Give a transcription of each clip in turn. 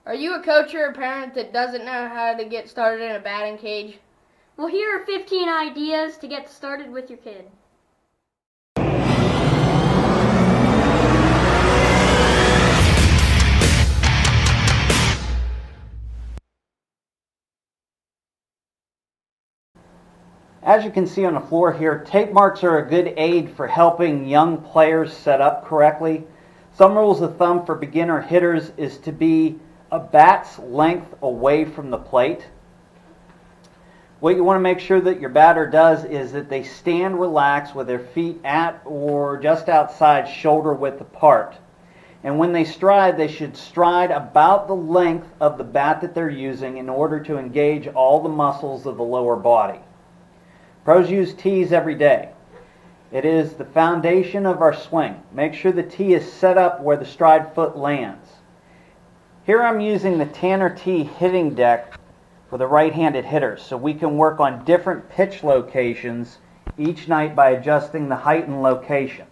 Are you a coach or a parent that doesn't know how to get started in a batting cage? Well, here are 15 ideas to get started with your kid. As you can see on the floor here, tape marks are a good aid for helping young players set up correctly. Some rules of thumb for beginner hitters is to be a bat's length away from the plate. What you want to make sure that your batter does is that they stand relaxed with their feet at or just outside shoulder width apart. And when they stride, they should stride about the length of the bat that they're using in order to engage all the muscles of the lower body. Pros use tees every day. It is the foundation of our swing. Make sure the tee is set up where the stride foot lands. Here I'm using the Tanner Tee hitting deck for the right-handed hitters, so we can work on different pitch locations each night by adjusting the height and location.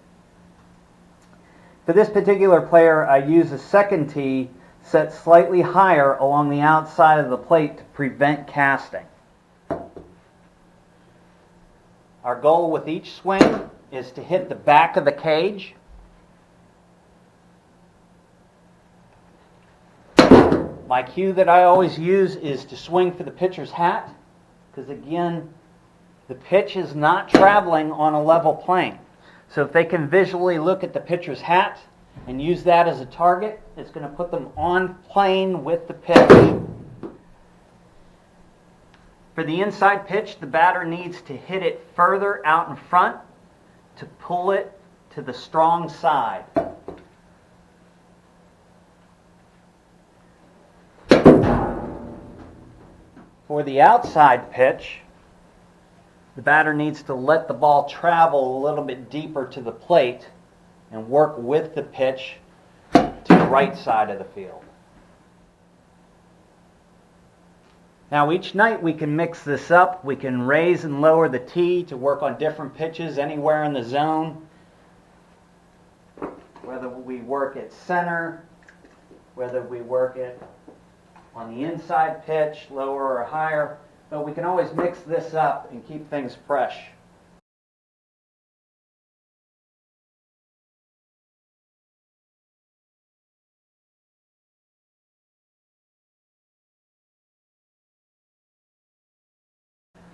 For this particular player, I use a second tee set slightly higher along the outside of the plate to prevent casting. Our goal with each swing is to hit the back of the cage. My cue that I always use is to swing for the pitcher's hat, because again, the pitch is not traveling on a level plane. So if they can visually look at the pitcher's hat and use that as a target, it's going to put them on plane with the pitch. For the inside pitch, the batter needs to hit it further out in front to pull it to the strong side. For the outside pitch, the batter needs to let the ball travel a little bit deeper to the plate and work with the pitch to the right side of the field. Now each night we can mix this up. We can raise and lower the tee to work on different pitches anywhere in the zone. Whether we work at center, whether we work it on the inside pitch, lower or higher, but we can always mix this up and keep things fresh.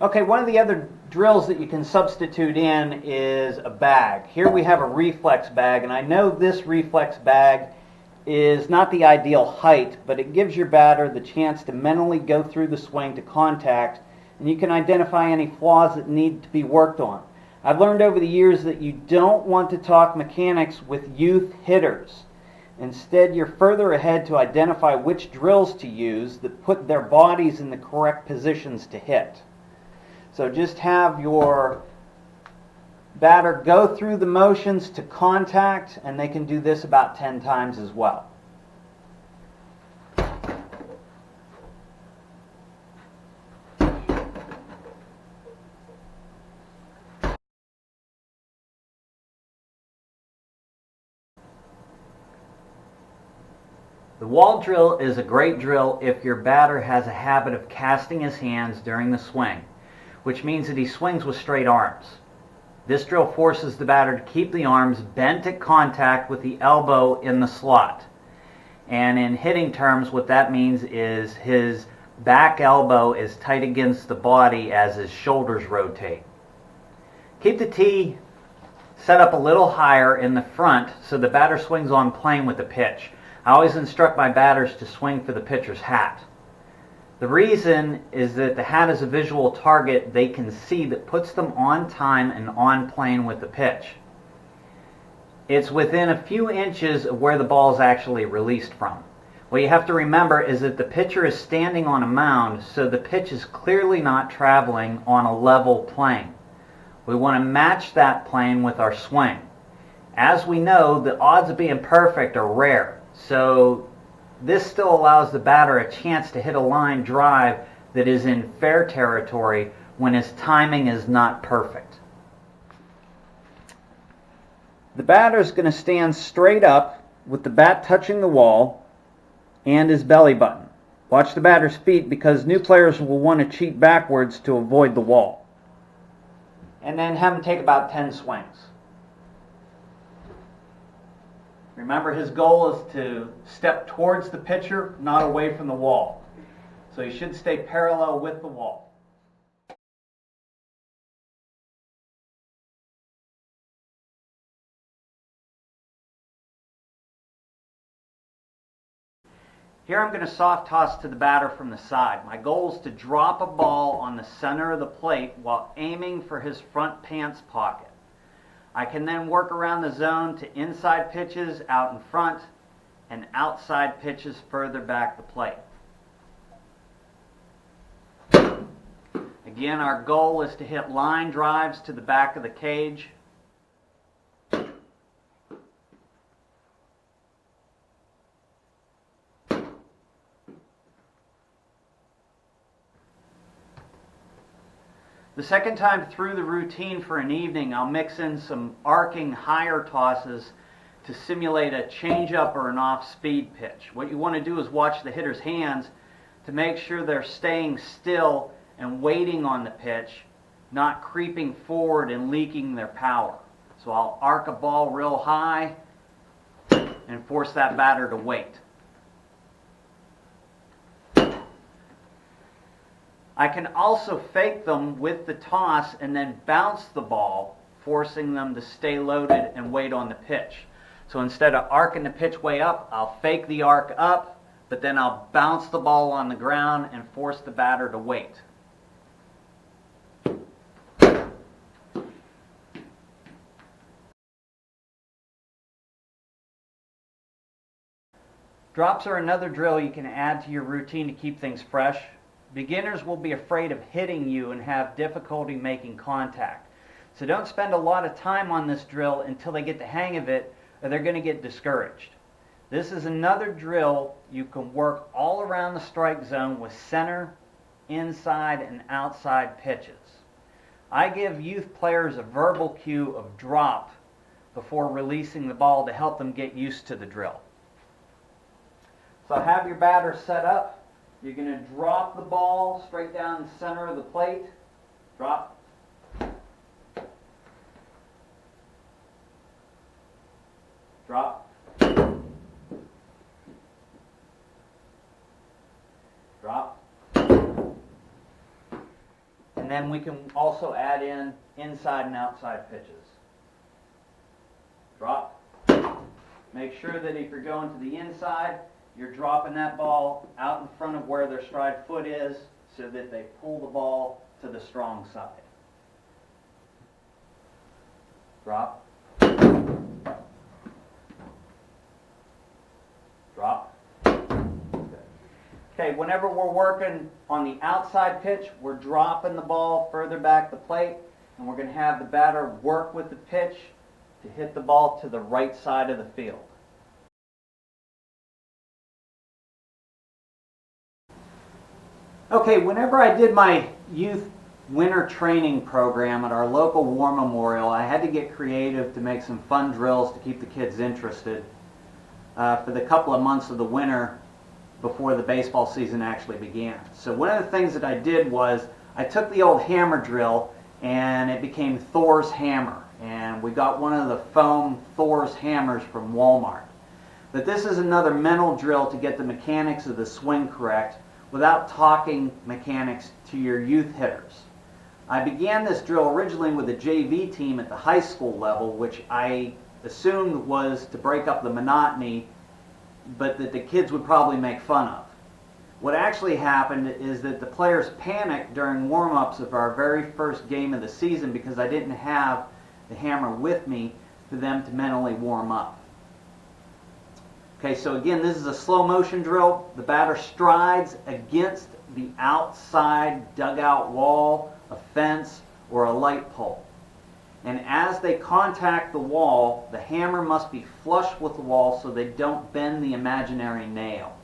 Okay, one of the other drills that you can substitute in is a bag. Here we have a reflex bag, and I know this reflex bag is not the ideal height, but it gives your batter the chance to mentally go through the swing to contact, and you can identify any flaws that need to be worked on. I've learned over the years that you don't want to talk mechanics with youth hitters. Instead, you're further ahead to identify which drills to use that put their bodies in the correct positions to hit. So just have your batter go through the motions to contact, and they can do this about 10 times as well. The wall drill is a great drill if your batter has a habit of casting his hands during the swing, which means that he swings with straight arms. This drill forces the batter to keep the arms bent at contact with the elbow in the slot. And in hitting terms, what that means is his back elbow is tight against the body as his shoulders rotate. Keep the tee set up a little higher in the front so the batter swings on plane with the pitch. I always instruct my batters to swing for the pitcher's hat. The reason is that the hat is a visual target they can see that puts them on time and on plane with the pitch. It's within a few inches of where the ball is actually released from. What you have to remember is that the pitcher is standing on a mound, so the pitch is clearly not traveling on a level plane. We want to match that plane with our swing. As we know, the odds of being perfect are rare, so this still allows the batter a chance to hit a line drive that is in fair territory when his timing is not perfect. The batter is going to stand straight up with the bat touching the wall, and his belly button. Watch the batter's feet because new players will want to cheat backwards to avoid the wall. And then have him take about 10 swings. Remember, his goal is to step towards the pitcher, not away from the wall. So he should stay parallel with the wall. Here I'm going to soft toss to the batter from the side. My goal is to drop a ball on the center of the plate while aiming for his front pants pocket. I can then work around the zone to inside pitches out in front and outside pitches further back the plate. Again, our goal is to hit line drives to the back of the cage. The second time through the routine for an evening, I'll mix in some arcing higher tosses to simulate a changeup or an off-speed pitch. What you want to do is watch the hitter's hands to make sure they're staying still and waiting on the pitch, not creeping forward and leaking their power. So I'll arc a ball real high and force that batter to wait. I can also fake them with the toss and then bounce the ball, forcing them to stay loaded and wait on the pitch. So instead of arcing the pitch way up, I'll fake the arc up, but then I'll bounce the ball on the ground and force the batter to wait. Drops are another drill you can add to your routine to keep things fresh. Beginners will be afraid of hitting you and have difficulty making contact. So don't spend a lot of time on this drill until they get the hang of it, or they're going to get discouraged. This is another drill you can work all around the strike zone with center, inside, and outside pitches. I give youth players a verbal cue of drop before releasing the ball to help them get used to the drill. So have your batter set up. You're going to drop the ball straight down the center of the plate. Drop. Drop. Drop. And then we can also add in inside and outside pitches. Drop. Make sure that if you're going to the inside, you're dropping that ball out in front of where their stride foot is so that they pull the ball to the strong side. Drop. Drop. Okay, whenever we're working on the outside pitch, we're dropping the ball further back the plate, and we're going to have the batter work with the pitch to hit the ball to the right side of the field. Okay, whenever I did my youth winter training program at our local war memorial, I had to get creative to make some fun drills to keep the kids interested for the couple of months of the winter before the baseball season actually began. So one of the things that I did was I took the old hammer drill and it became Thor's hammer. And we got one of the foam Thor's hammers from Walmart. But this is another mental drill to get the mechanics of the swing correct without talking mechanics to your youth hitters. I began this drill originally with a JV team at the high school level, which I assumed was to break up the monotony, but that the kids would probably make fun of. What actually happened is that the players panicked during warm-ups of our very first game of the season because I didn't have the hammer with me for them to mentally warm up. Okay, so again, this is a slow motion drill. The batter strides against the outside dugout wall, a fence, or a light pole. And as they contact the wall, the hammer must be flush with the wall so they don't bend the imaginary nail.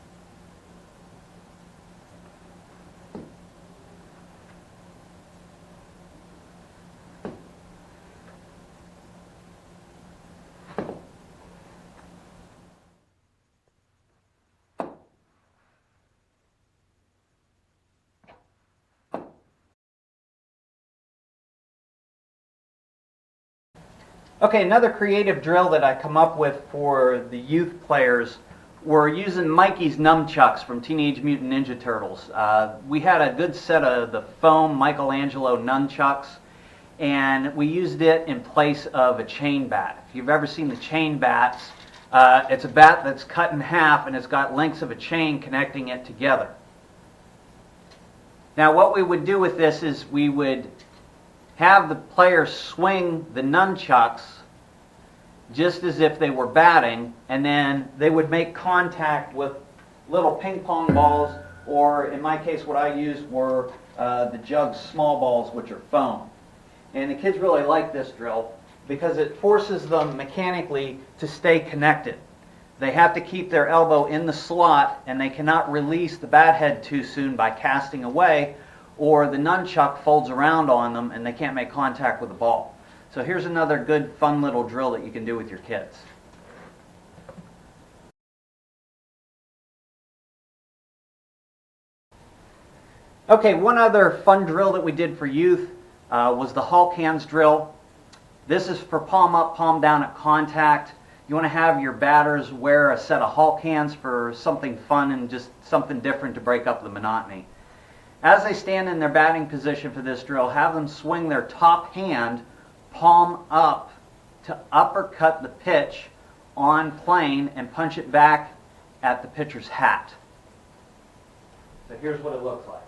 Okay, another creative drill that I come up with for the youth players, we're using Mikey's nunchucks from Teenage Mutant Ninja Turtles. We had a good set of the foam Michelangelo nunchucks, and we used it in place of a chain bat. If you've ever seen the chain bats, it's a bat that's cut in half and it's got links of a chain connecting it together. Now what we would do with this is we would have the player swing the nunchucks just as if they were batting, and then they would make contact with little ping pong balls, or in my case what I used were the Jugs small balls, which are foam. And the kids really like this drill because it forces them mechanically to stay connected. They have to keep their elbow in the slot, and they cannot release the bat head too soon by casting away, or the nunchuck folds around on them and they can't make contact with the ball. So here's another good fun little drill that you can do with your kids. Okay, one other fun drill that we did for youth was the Hulk hands drill. This is for palm up, palm down at contact. You want to have your batters wear a set of Hulk hands for something fun and just something different to break up the monotony. As they stand in their batting position for this drill, have them swing their top hand palm up to uppercut the pitch on plane and punch it back at the pitcher's hat. So here's what it looks like.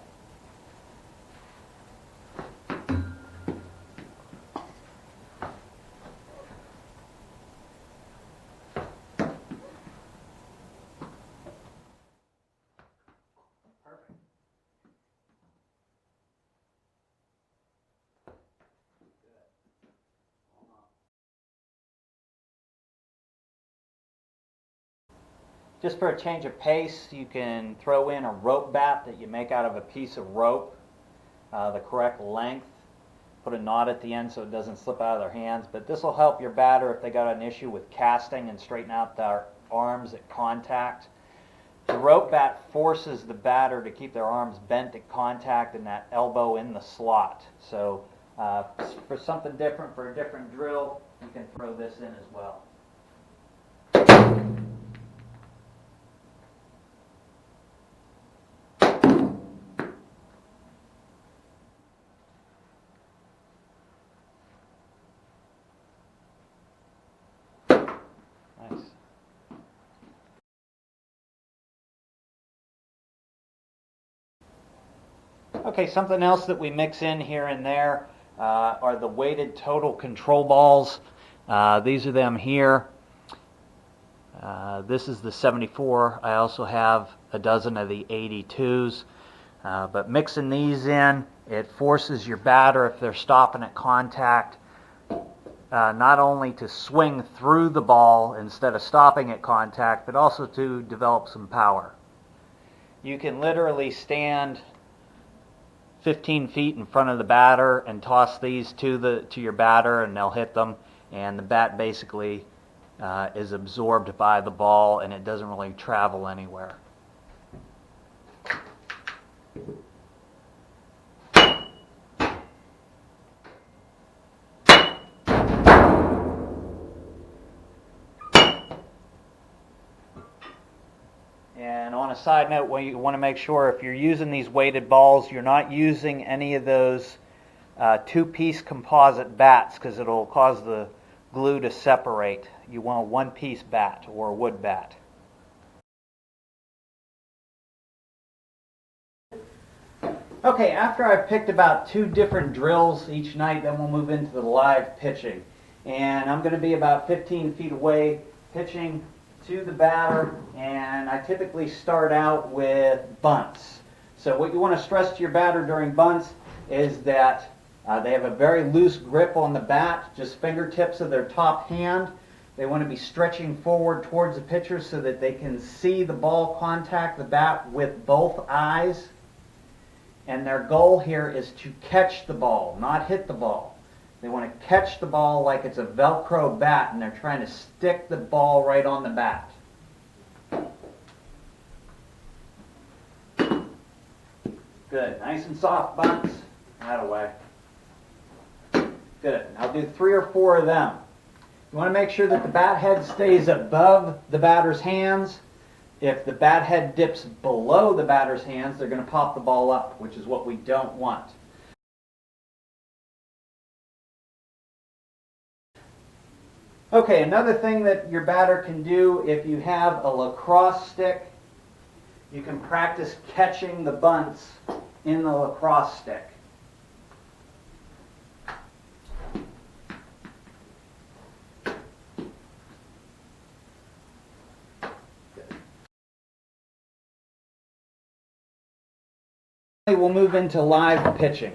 Just for a change of pace, you can throw in a rope bat that you make out of a piece of rope, the correct length. Put a knot at the end so it doesn't slip out of their hands. But this will help your batter if they got an issue with casting and straighten out their arms at contact. The rope bat forces the batter to keep their arms bent at contact and that elbow in the slot. So for something different, for a different drill, you can throw this in as well. Nice. Okay, something else that we mix in here and there are the weighted total control balls. These are them here. This is the 74. I also have a dozen of the 82s. But mixing these in, it forces your batter, if they're stopping at contact, not only to swing through the ball instead of stopping at contact, but also to develop some power. You can literally stand 15 feet in front of the batter and toss these to your batter, and they'll hit them, and the bat basically is absorbed by the ball, and it doesn't really travel anywhere. And on a side note, you want to make sure if you're using these weighted balls, you're not using any of those two-piece composite bats, because it'll cause the glue to separate. You want a one-piece bat or a wood bat. Okay, after I've picked about 2 different drills each night, then we'll move into the live pitching. And I'm going to be about 15 feet away pitching to the batter, and I typically start out with bunts. So what you want to stress to your batter during bunts is that they have a very loose grip on the bat, just fingertips of their top hand. They want to be stretching forward towards the pitcher so that they can see the ball contact the bat with both eyes. And their goal here is to catch the ball, not hit the ball. They want to catch the ball like it's a Velcro bat, and they're trying to stick the ball right on the bat. Good. Nice and soft bunts. That away. Good. I'll do 3 or 4 of them. You want to make sure that the bat head stays above the batter's hands. If the bat head dips below the batter's hands, they're going to pop the ball up, which is what we don't want. Okay, another thing that your batter can do, if you have a lacrosse stick, you can practice catching the bunts in the lacrosse stick. We'll move into live pitching.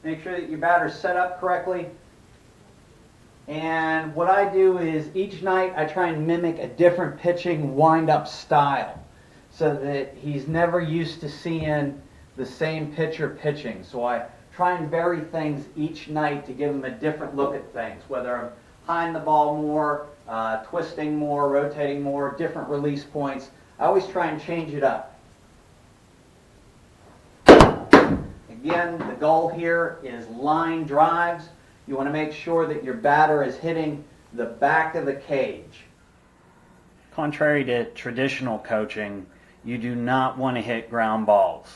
Make sure that your batter's set up correctly. And what I do is each night I try and mimic a different pitching wind-up style so that he's never used to seeing the same pitcher pitching. So I try and vary things each night to give him a different look at things, whether I'm behind the ball more, twisting more, rotating more, different release points. I always try and change it up. Again, the goal here is line drives. You want to make sure that your batter is hitting the back of the cage. Contrary to traditional coaching, you do not want to hit ground balls.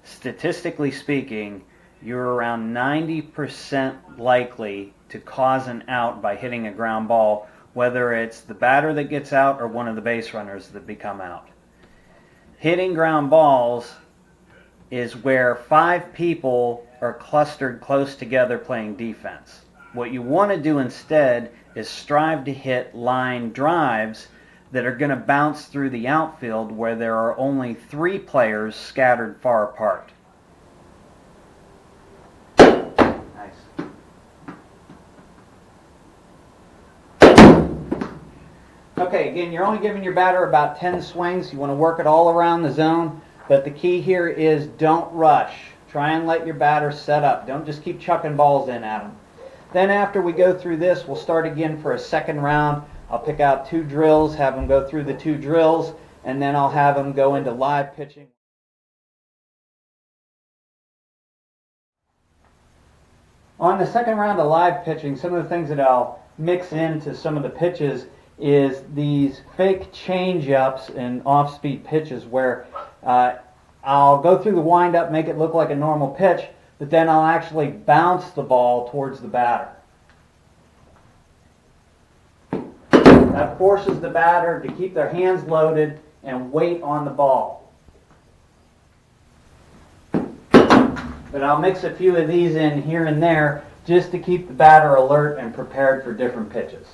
Statistically speaking, you're around 90% likely to cause an out by hitting a ground ball, whether it's the batter that gets out or one of the base runners that become out. Hitting ground balls is where 5 people are clustered close together playing defense. What you want to do instead is strive to hit line drives that are going to bounce through the outfield where there are only 3 players scattered far apart. Nice. Okay, again, you're only giving your batter about 10 swings. You want to work it all around the zone. But the key here is don't rush. Try and let your batter set up. Don't just keep chucking balls in at him. Then after we go through this, we'll start again for a second round. I'll pick out 2 drills, have them go through the 2 drills, and then I'll have them go into live pitching. On the second round of live pitching, some of the things that I'll mix into some of the pitches is these fake change-ups and off-speed pitches where I'll go through the wind-up, make it look like a normal pitch, but then I'll actually bounce the ball towards the batter. That forces the batter to keep their hands loaded and wait on the ball. But I'll mix a few of these in here and there just to keep the batter alert and prepared for different pitches.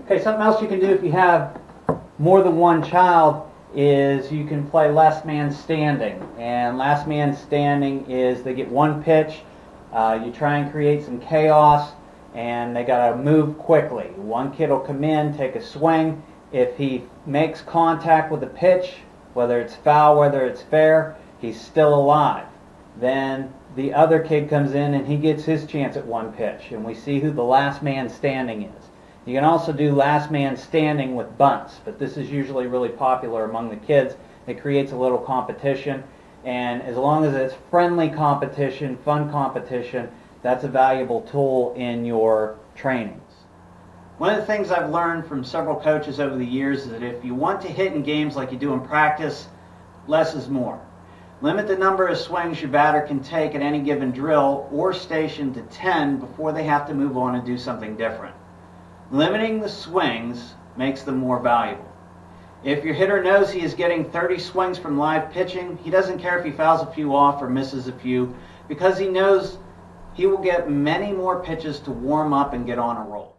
Okay, something else you can do if you have more than one child is you can play last man standing. And last man standing is they get one pitch, you try and create some chaos, and they got to move quickly. One kid will come in, take a swing. If he makes contact with the pitch, whether it's foul, whether it's fair, he's still alive. Then the other kid comes in and he gets his chance at one pitch, and we see who the last man standing is. You can also do last man standing with bunts, but this is usually really popular among the kids. It creates a little competition, and as long as it's friendly competition, fun competition, that's a valuable tool in your trainings. One of the things I've learned from several coaches over the years is that if you want to hit in games like you do in practice, less is more. Limit the number of swings your batter can take at any given drill or station to 10 before they have to move on and do something different. Limiting the swings makes them more valuable. If your hitter knows he is getting 30 swings from live pitching, he doesn't care if he fouls a few off or misses a few because he knows he will get many more pitches to warm up and get on a roll.